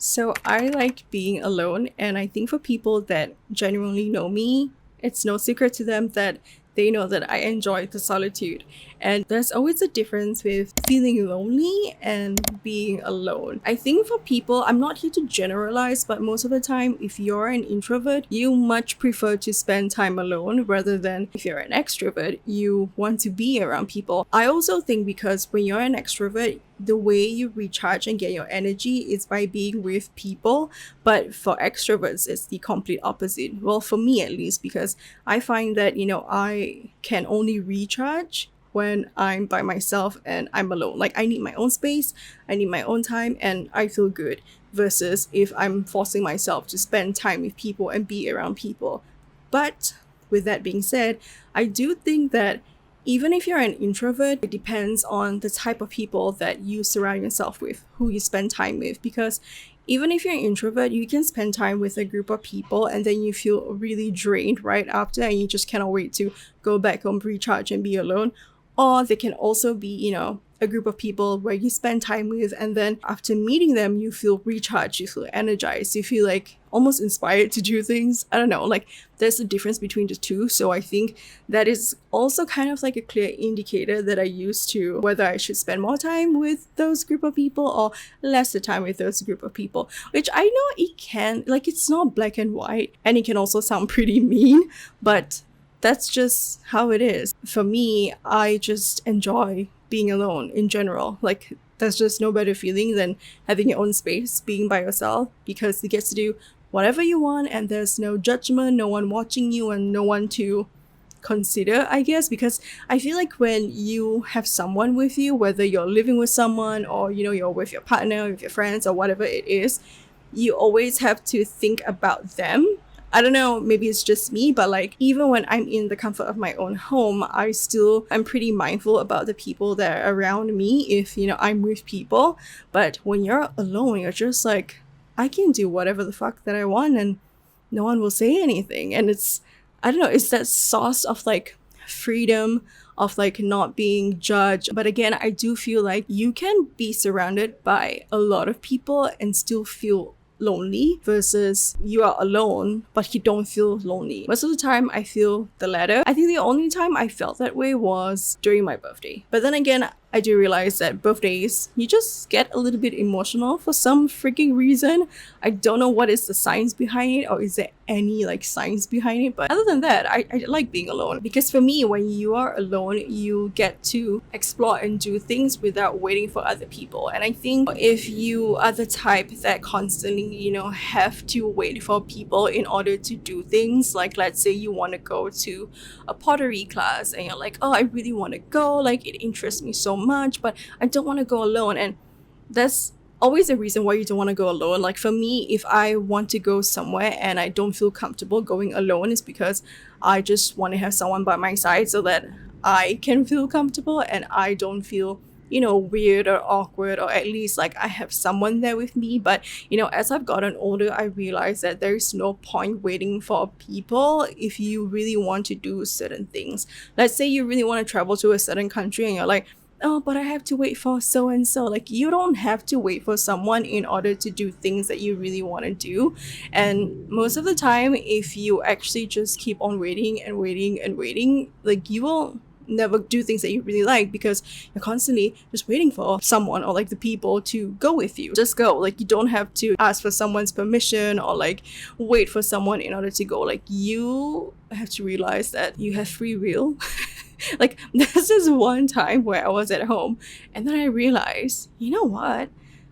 So I like being alone, and I think for people that genuinely know me, it's no secret to them that they know that I enjoy the solitude. And there's always a difference with feeling lonely and being alone. I think for people, I'm not here to generalize, but most of the time, if you're an introvert, you much prefer to spend time alone rather than if you're an extrovert, you want to be around people. I also think because when you're an extrovert, the way you recharge and get your energy is by being with people, but for extroverts it's the complete opposite. Well, for me at least, because I find that I can only recharge when I'm by myself and I'm alone. Like, I need my own space, I need my own time, and I feel good, versus if I'm forcing myself to spend time with people and be around people. But with that being said, I do think that even if you're an introvert, it depends on the type of people that you surround yourself with, who you spend time with. Because even if you're an introvert, you can spend time with a group of people and then you feel really drained right after, and you just cannot wait to go back home, recharge, and be alone. Or they can also be, a group of people where you spend time with, and then after meeting them, you feel recharged, you feel energized, you feel like almost inspired to do things. I don't know, like there's a difference between the two. So I think that is also kind of like a clear indicator that I use to whether I should spend more time with those group of people or lesser time with those group of people, which I know it can, like, it's not black and white, and it can also sound pretty mean, but that's just how it is. For me, I just enjoy being alone in general. Like, there's just no better feeling than having your own space, being by yourself, because you get to do whatever you want and there's no judgment, no one watching you, and no one to consider, I guess. Because I feel like when you have someone with you, whether you're living with someone or you're with your partner, with your friends, or whatever it is, you always have to think about them. I don't know, maybe it's just me, but like, even when I'm in the comfort of my own home, I'm pretty mindful about the people that are around me if, I'm with people. But when you're alone, you're just like, I can do whatever the fuck that I want and no one will say anything. And I don't know, it's that source of like freedom, of like not being judged. But again, I do feel like you can be surrounded by a lot of people and still feel lonely, versus you are alone but you don't feel lonely. Most of the time I feel the latter. I think the only time I felt that way was during my birthday. But then again, I do realize that birthdays, you just get a little bit emotional for some freaking reason. I don't know what is the science behind it, or is there any like science behind it. But other than that, I like being alone, because for me, when you are alone, you get to explore and do things without waiting for other people. And I think if you are the type that constantly, have to wait for people in order to do things, like let's say you want to go to a pottery class and you're like, oh, I really want to go, like it interests me so much, but I don't want to go alone. And that's always a reason why you don't want to go alone. Like for me, if I want to go somewhere and I don't feel comfortable going alone, it's because I just want to have someone by my side so that I can feel comfortable and I don't feel weird or awkward, or at least like I have someone there with me. But as I've gotten older, I realized that there's no point waiting for people if you really want to do certain things. Let's say you really want to travel to a certain country and you're like, oh, but I have to wait for so and so. Like, you don't have to wait for someone in order to do things that you really want to do. And most of the time, if you actually just keep on waiting and waiting and waiting, like, you will never do things that you really like, because you're constantly just waiting for someone or like the people to go with you. Just go. Like, you don't have to ask for someone's permission or like wait for someone in order to go. Like, you have to realize that you have free will. Like, there's this one time where I was at home and then I realized, you know what?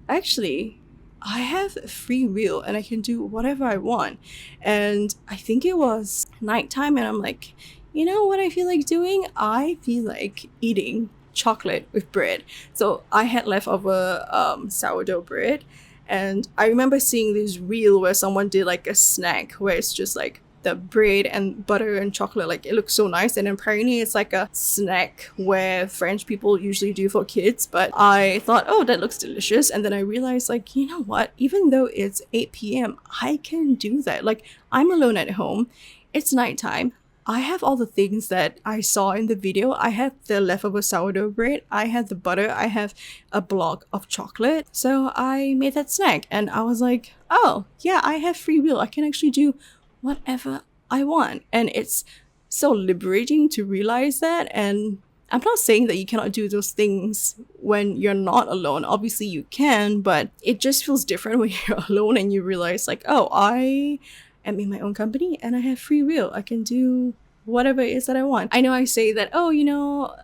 Actually, I have free will and I can do whatever I want. And I think it was nighttime and I'm like, you know what I feel like doing? I feel like eating chocolate with bread. So I had leftover sourdough bread, and I remember seeing this reel where someone did like a snack where it's just like the bread and butter and chocolate. Like, it looks so nice, and apparently it's like a snack where French people usually do for kids. But I thought, oh, that looks delicious, and then I realized, like, you know what, even though it's 8 p.m, I can do that. Like, I'm alone at home, it's nighttime, I have all the things that I saw in the video. I have the leftover sourdough bread, I have the butter, I have a block of chocolate. So I made that snack and I was like, oh, yeah, I have free will. I can actually do whatever I want. And it's so liberating to realize that. And I'm not saying that you cannot do those things when you're not alone. Obviously, you can, but it just feels different when you're alone and you realize, like, oh, I am in my own company and I have free will. I can do whatever it is that I want. I know I say that, oh,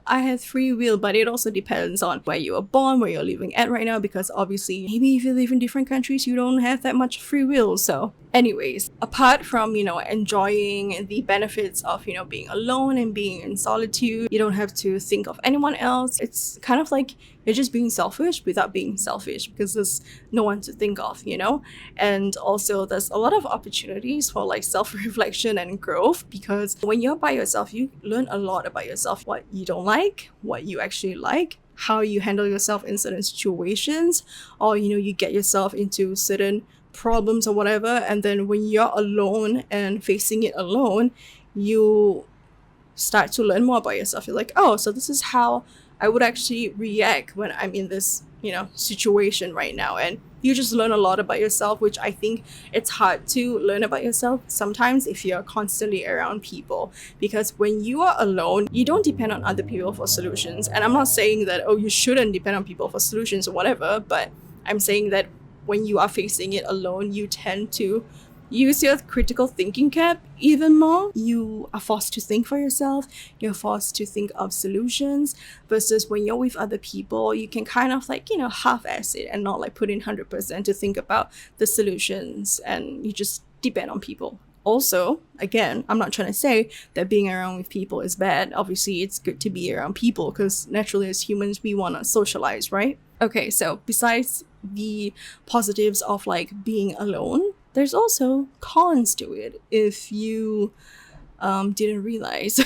I have free will, but it also depends on where you were born, where you're living at right now, because obviously, maybe if you live in different countries, you don't have that much free will. So anyways, apart from, enjoying the benefits of, being alone and being in solitude, you don't have to think of anyone else. It's kind of like you're just being selfish without being selfish because there's no one to think of, And also there's a lot of opportunities for like self-reflection and growth, because when you're by yourself, you learn a lot about yourself, what you don't like, what you actually like, how you handle yourself in certain situations, or, you get yourself into certain problems or whatever. And then when you're alone and facing it alone, you start to learn more about yourself. You're like, oh, so this is how I would actually react when I'm in this, situation right now. And you just learn a lot about yourself, which I think it's hard to learn about yourself sometimes if you're constantly around people. Because when you are alone, you don't depend on other people for solutions. And I'm not saying that, oh, you shouldn't depend on people for solutions or whatever, but I'm saying that when you are facing it alone, you tend to use your critical thinking cap even more. You are forced to think for yourself. You're forced to think of solutions, versus when you're with other people, you can kind of like, half-ass it and not like put in 100% to think about the solutions, and you just depend on people. Also, again, I'm not trying to say that being around with people is bad. Obviously, it's good to be around people because naturally as humans, we want to socialize, right? Okay, so besides the positives of like being alone, there's also cons to it if you didn't realize.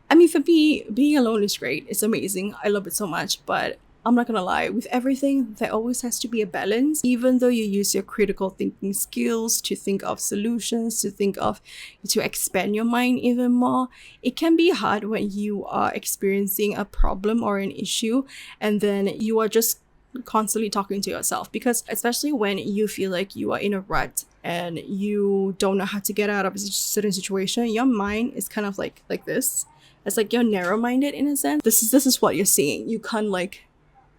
I mean, for me, being alone is great. It's amazing. I love it so much. But I'm not gonna lie, with everything, there always has to be a balance. Even though you use your critical thinking skills to think of solutions, to expand your mind even more, it can be hard when you are experiencing a problem or an issue and then you are just constantly talking to yourself, because especially when you feel like you are in a rut and you don't know how to get out of a certain situation, your mind is kind of like this. It's like you're narrow-minded in a sense. This is what you're seeing. You can't like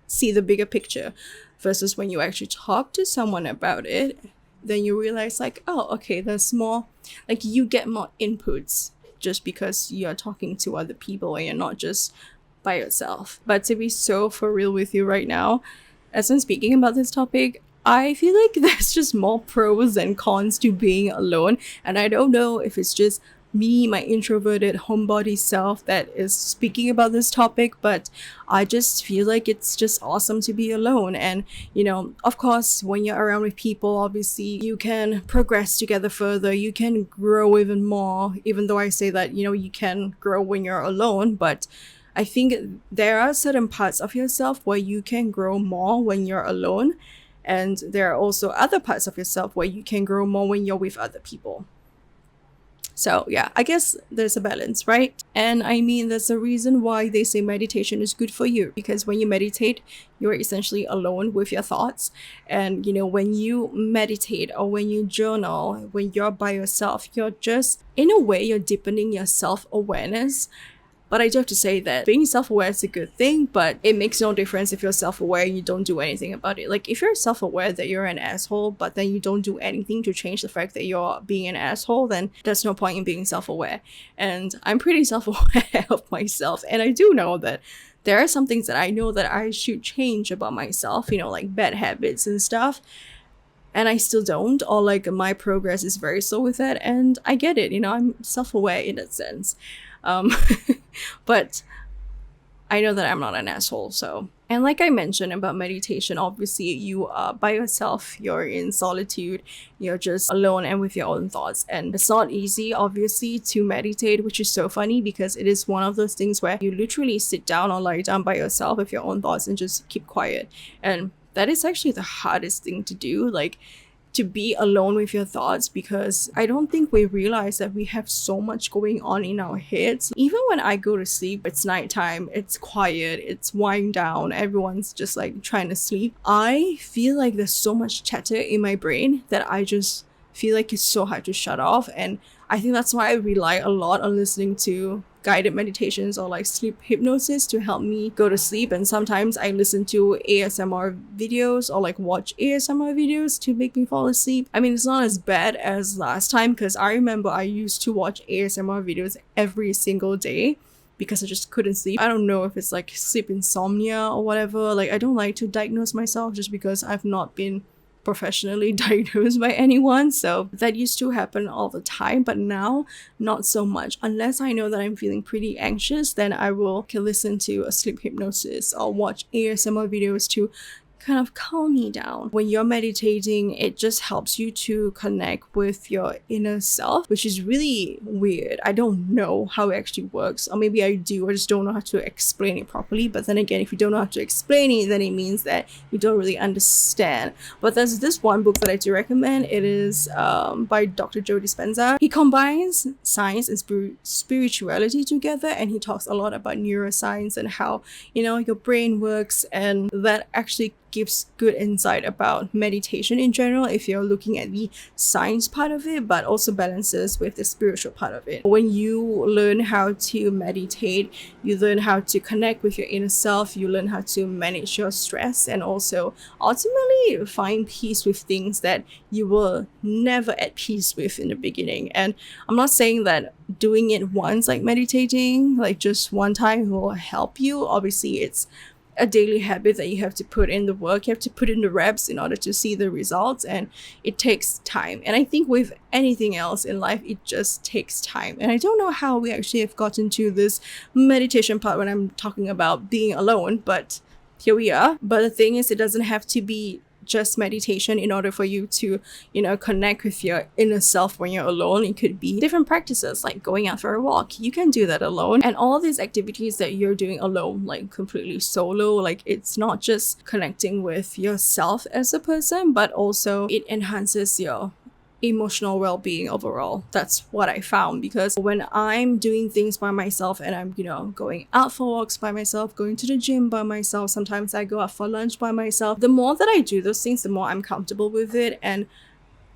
see the bigger picture, versus when you actually talk to someone about it, then you realize like, oh, okay, there's more, like you get more inputs just because you're talking to other people and you're not just by yourself. But to be so for real with you right now, as I'm speaking about this topic, I feel like there's just more pros than cons to being alone. And I don't know if it's just me, my introverted homebody self, that is speaking about this topic, but I just feel like it's just awesome to be alone. And, of course, when you're around with people, obviously you can progress together further. You can grow even more, even though I say that, you can grow when you're alone, but I think there are certain parts of yourself where you can grow more when you're alone. And there are also other parts of yourself where you can grow more when you're with other people. So yeah, I guess there's a balance, right? And I mean, there's a reason why they say meditation is good for you, because when you meditate, you're essentially alone with your thoughts. And, when you meditate or when you journal, when you're by yourself, you're just, in a way, you're deepening your self-awareness. But I do have to say that being self-aware is a good thing, but it makes no difference if you're self-aware and you don't do anything about it. Like, if you're self-aware that you're an asshole, but then you don't do anything to change the fact that you're being an asshole, then there's no point in being self-aware. And I'm pretty self-aware of myself. And I do know that there are some things that I know that I should change about myself, like bad habits and stuff. And I still don't, or like my progress is very slow with that. And I get it, I'm self-aware in that sense. But I know that I'm not an asshole, so. And like I mentioned about meditation, obviously you are by yourself, you're in solitude, you're just alone and with your own thoughts. And it's not easy, obviously, to meditate, which is so funny because it is one of those things where you literally sit down or lie down by yourself with your own thoughts and just keep quiet. And that is actually the hardest thing to do. Like, to be alone with your thoughts, because I don't think we realize that we have so much going on in our heads. Even when I go to sleep, it's nighttime, it's quiet, it's winding down, everyone's just like trying to sleep. I feel like there's so much chatter in my brain that I just feel like it's so hard to shut off. And I think that's why I rely a lot on listening to guided meditations or like sleep hypnosis to help me go to sleep. And sometimes I listen to ASMR videos or like watch ASMR videos to make me fall asleep. I mean, it's not as bad as last time, because I remember I used to watch ASMR videos every single day because I just couldn't sleep. I don't know if it's like sleep insomnia or whatever. Like, I don't like to diagnose myself just because I've not been professionally diagnosed by anyone, so that used to happen all the time, but now not so much. Unless I know that I'm feeling pretty anxious, then I will listen to a sleep hypnosis or watch ASMR videos to kind of calm me down. When you're meditating, it just helps you to connect with your inner self, which is really weird. I don't know how it actually works, or maybe I do, I just don't know how to explain it properly. But then again, if you don't know how to explain it, then it means that you don't really understand. But there's this one book that I do recommend. It is by Dr. Joe Dispenza. He combines science and spirituality together, and he talks a lot about neuroscience and how, you know, your brain works, and that actually gives good insight about meditation in general if you're looking at the science part of it, but also balances with the spiritual part of it. When you learn how to meditate, you learn how to connect with your inner self, you learn how to manage your stress, and also ultimately find peace with things that you were never at peace with in the beginning. And I'm not saying that doing it once, like meditating, like just one time, will help you. Obviously, it's a daily habit that you have to put in the work, you have to put in the reps in order to see the results, and it takes time. And I think with anything else in life, it just takes time. And I don't know how we actually have gotten to this meditation part when I'm talking about being alone, but here we are. But the thing is, it doesn't have to be just meditation in order for you to, you know, connect with your inner self when you're alone. It could be different practices like going out for a walk. You can do that alone. And all these activities that you're doing alone, like completely solo, like it's not just connecting with yourself as a person, but also it enhances your emotional well-being overall. That's what I found, because when I'm doing things by myself and I'm, you know, going out for walks by myself, going to the gym by myself, sometimes I go out for lunch by myself, the more that I do those things, the more I'm comfortable with it. And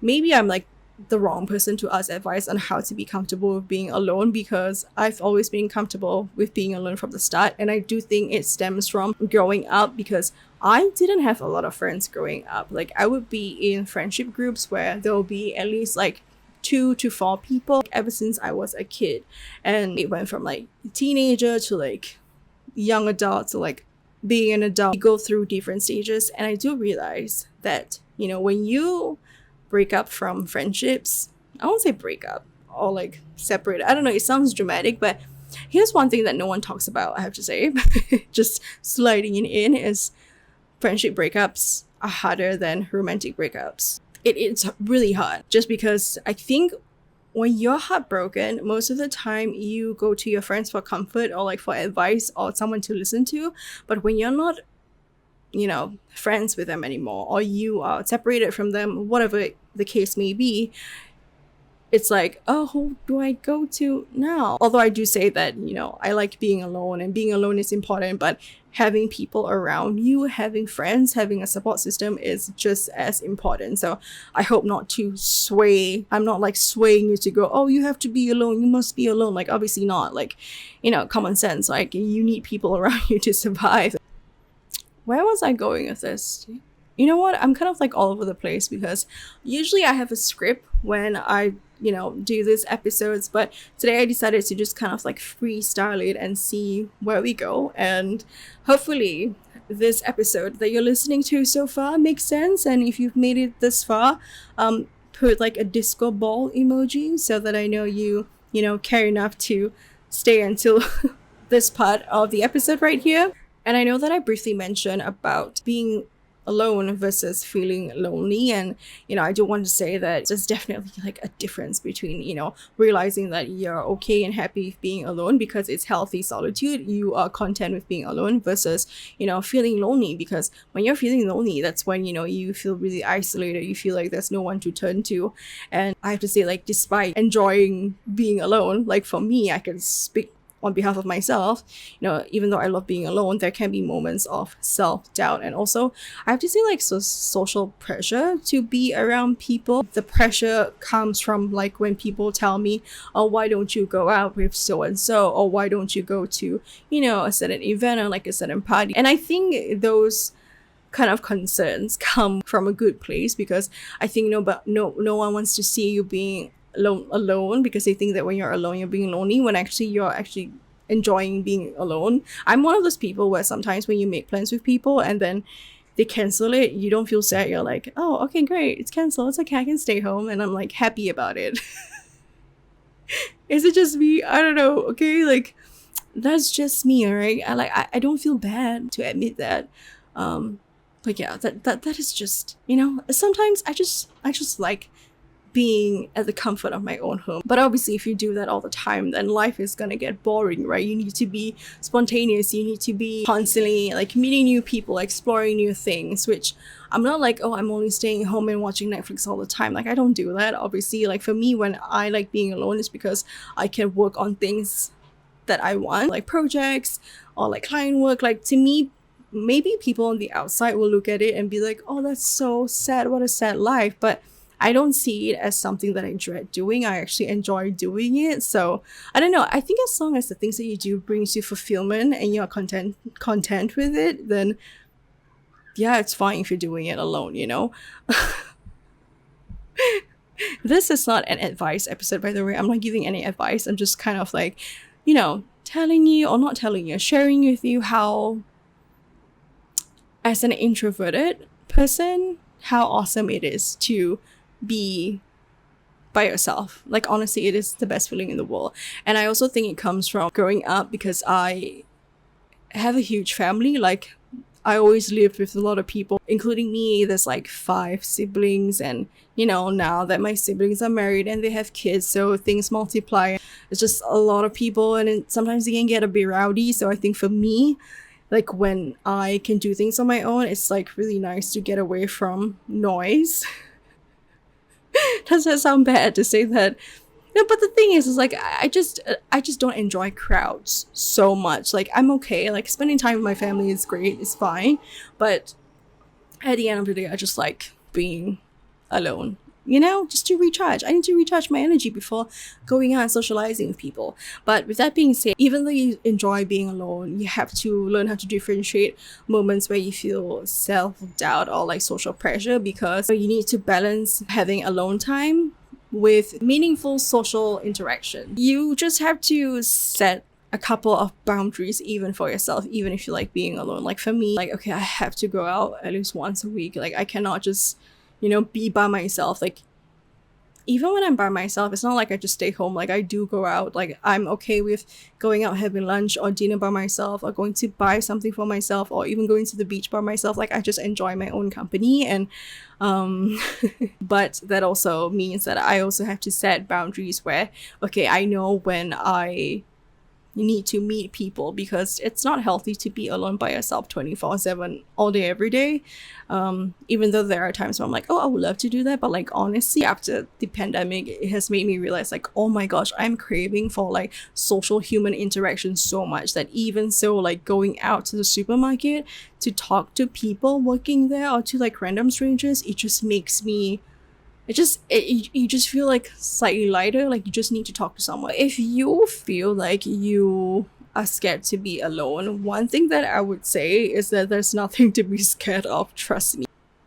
maybe I'm like the wrong person to ask advice on how to be comfortable with being alone, because I've always been comfortable with being alone from the start. And I do think it stems from growing up, because I didn't have a lot of friends growing up. Like, I would be in friendship groups where there will be at least like 2 to 4 people ever since I was a kid. And it went from like teenager to like young adult to like being an adult. You go through different stages. And I do realize that, you know, when you break up from friendships, I won't say break up or like separate, I don't know, it sounds dramatic, but here's one thing that no one talks about, I have to say, just sliding in, is friendship breakups are harder than romantic breakups. It's really hard, just because I think when you're heartbroken, most of the time you go to your friends for comfort or like for advice or someone to listen to. But when you're not, you know, friends with them anymore, or you are separated from them, whatever the case may be, it's like, oh, who do I go to now? Although I do say that, you know, I like being alone, and being alone is important, but having people around you, having friends, having a support system is just as important. So I hope not to sway. I'm not like swaying you to go, oh, you have to be alone, you must be alone. Like, obviously not. Like, you know, common sense, like you need people around you to survive. Where was I going with this? You know what? I'm kind of like all over the place, because usually I have a script when I, you know, do these episodes, but today I decided to just kind of like freestyle it and see where we go. And hopefully this episode that you're listening to so far makes sense. And if you've made it this far, put like a disco ball emoji so that I know you know, care enough to stay until this part of the episode right here. And I know that I briefly mentioned about being alone versus feeling lonely. And I do want to say that there's definitely like a difference between realizing that you're okay and happy being alone because it's healthy solitude, you are content with being alone, versus feeling lonely, because when you're feeling lonely, that's when you feel really isolated, you feel like there's no one to turn to. And I have to say, like, despite enjoying being alone, like for me, I can speak on behalf of myself, even though I love being alone, there can be moments of self-doubt. And also, I have to say, like, social pressure to be around people. The pressure comes from like when people tell me, oh, why don't you go out with so and so, or why don't you go to a certain event or like a certain party. And I think those kind of concerns come from a good place, because I think no one wants to see you being alone, because they think that when you're alone you're being lonely, when actually you're actually enjoying being alone. I'm one of those people where sometimes when you make plans with people and then they cancel it, you don't feel sad, you're like, oh, okay, great, it's canceled, it's okay, I can stay home, and I'm like happy about it. Is it just me? I don't know. Okay, like, that's just me. All right, I don't feel bad to admit that. But yeah, that is just, sometimes I just like being at the comfort of my own home. But obviously, if you do that all the time, then life is gonna get boring, right? You need to be spontaneous, you need to be constantly like meeting new people, exploring new things, which I'm not like, oh, I'm only staying home and watching Netflix all the time. Like, I don't do that. Obviously, like for me, when I like being alone, is because I can work on things that I want, like projects or like client work. Like, to me, maybe people on the outside will look at it and be like, oh, that's so sad, what a sad life. But I don't see it as something that I dread doing. I actually enjoy doing it. So I don't know. I think as long as the things that you do brings you fulfillment and you're content with it, then yeah, it's fine if you're doing it alone, This is not an advice episode, by the way. I'm not giving any advice. I'm just kind of like, telling you, or not telling you, sharing with you how, as an introverted person, how awesome it is to be by yourself. Like, honestly, it is the best feeling in the world. And I also think it comes from growing up, because I have a huge family. Like, I always lived with a lot of people, including me. There's like 5 siblings, and now that my siblings are married and they have kids, so things multiply. It's just a lot of people, and sometimes they can get a bit rowdy. So I think for me, like, when I can do things on my own, it's like really nice to get away from noise. Does that sound bad to say that? No, but the thing is like, I just don't enjoy crowds so much. Like, I'm okay. Like, spending time with my family is great, it's fine. But at the end of the day, I just like being alone. Just to recharge. I need to recharge my energy before going out and socializing with people. But with that being said, even though you enjoy being alone, you have to learn how to differentiate moments where you feel self-doubt or like social pressure, because you need to balance having alone time with meaningful social interaction. You just have to set a couple of boundaries even for yourself, even if you like being alone. Like for me, like, okay, I have to go out at least once a week. Like, I cannot just be by myself. Like, even when I'm by myself, it's not like I just stay home. Like, I do go out. Like, I'm okay with going out, having lunch or dinner by myself, or going to buy something for myself, or even going to the beach by myself. Like, I just enjoy my own company. And but that also means that I also have to set boundaries where, okay, I know when I need to meet people, because it's not healthy to be alone by yourself 24/7 all day every day. Even though there are times where I'm like, oh, I would love to do that, but like, honestly, after the pandemic, it has made me realize, like, oh my gosh, I'm craving for like social human interaction so much, that even so, like, going out to the supermarket to talk to people working there, or to like random strangers, it just makes me, you just feel like slightly lighter. Like, you just need to talk to someone. If you feel like you are scared to be alone, one thing that I would say is that there's nothing to be scared of, trust me.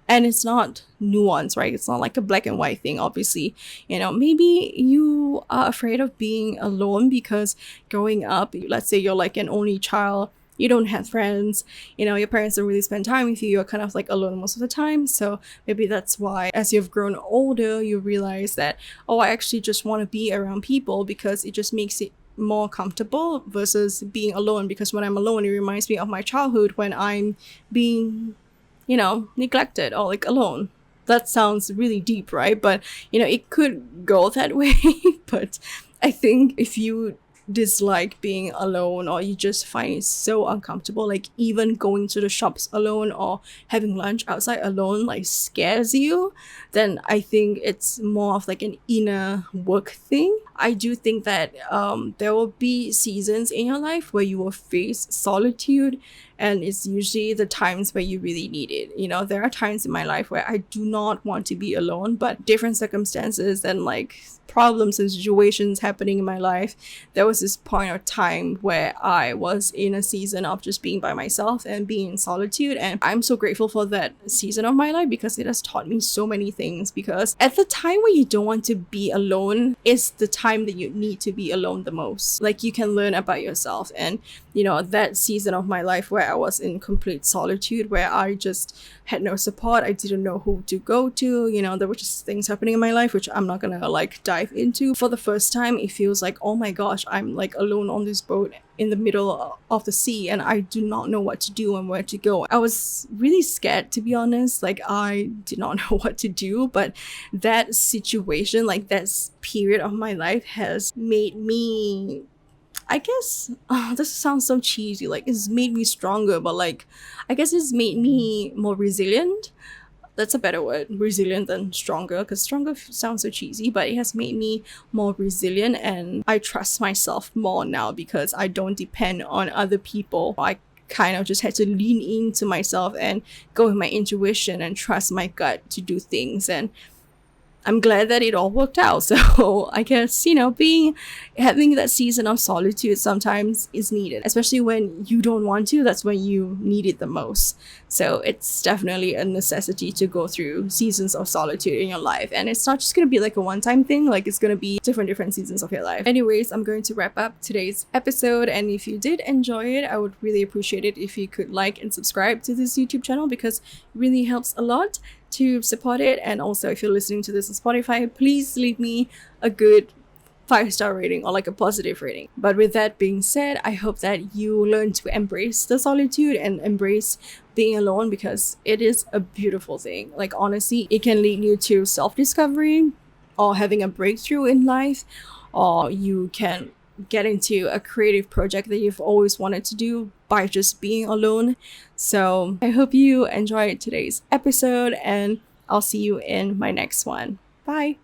And it's not nuanced, right? It's not like a black and white thing. Obviously, maybe you are afraid of being alone because growing up, let's say you're like an only child, you don't have friends, your parents don't really spend time with you, you're kind of like alone most of the time. So maybe that's why, as you've grown older, you realize that, oh, I actually just want to be around people because it just makes it more comfortable, versus being alone, because when I'm alone, it reminds me of my childhood when I'm being neglected or like alone. That sounds really deep, right? But it could go that way. But I think if you dislike being alone, or you just find it so uncomfortable, like even going to the shops alone or having lunch outside alone like scares you, then I think it's more of like an inner work thing. I do think that there will be seasons in your life where you will face solitude, and it's usually the times where you really need it. There are times in my life where I do not want to be alone, but different circumstances and like problems and situations happening in my life, there was this point of time where I was in a season of just being by myself and being in solitude. And I'm so grateful for that season of my life because it has taught me so many things. Because at the time where you don't want to be alone is the time that you need to be alone the most. Like you can learn about yourself. And that season of my life where I was in complete solitude, where I just had no support, I didn't know who to go to, there were just things happening in my life which I'm not gonna like dive into. For the first time, it feels like, oh my gosh, I'm like alone on this boat in the middle of the sea, and I do not know what to do and where to go. I was really scared, to be honest. Like I did not know what to do, but that situation, like that period of my life has made me, I guess, this sounds so cheesy, like it's made me stronger, but like I guess it's made me more resilient. That's a better word, resilient, than stronger, because stronger sounds so cheesy, but it has made me more resilient, and I trust myself more now because I don't depend on other people. I kind of just had to lean into myself and go with my intuition and trust my gut to do things. And I'm glad that it all worked out. So I guess, having that season of solitude sometimes is needed, especially when you don't want to. That's when you need it the most. So it's definitely a necessity to go through seasons of solitude in your life. And it's not just going to be like a one-time thing, like it's going to be different seasons of your life. Anyways, I'm going to wrap up today's episode. And if you did enjoy it, I would really appreciate it if you could like and subscribe to this YouTube channel, because it really helps a lot to support it. And also, if you're listening to this on Spotify, please leave me a good 5-star rating or like a positive rating. But with that being said, I hope that you learn to embrace the solitude and embrace being alone, because it is a beautiful thing. Like honestly, it can lead you to self-discovery or having a breakthrough in life, or you can get into a creative project that you've always wanted to do by just being alone. So I hope you enjoyed today's episode, and I'll see you in my next one. Bye.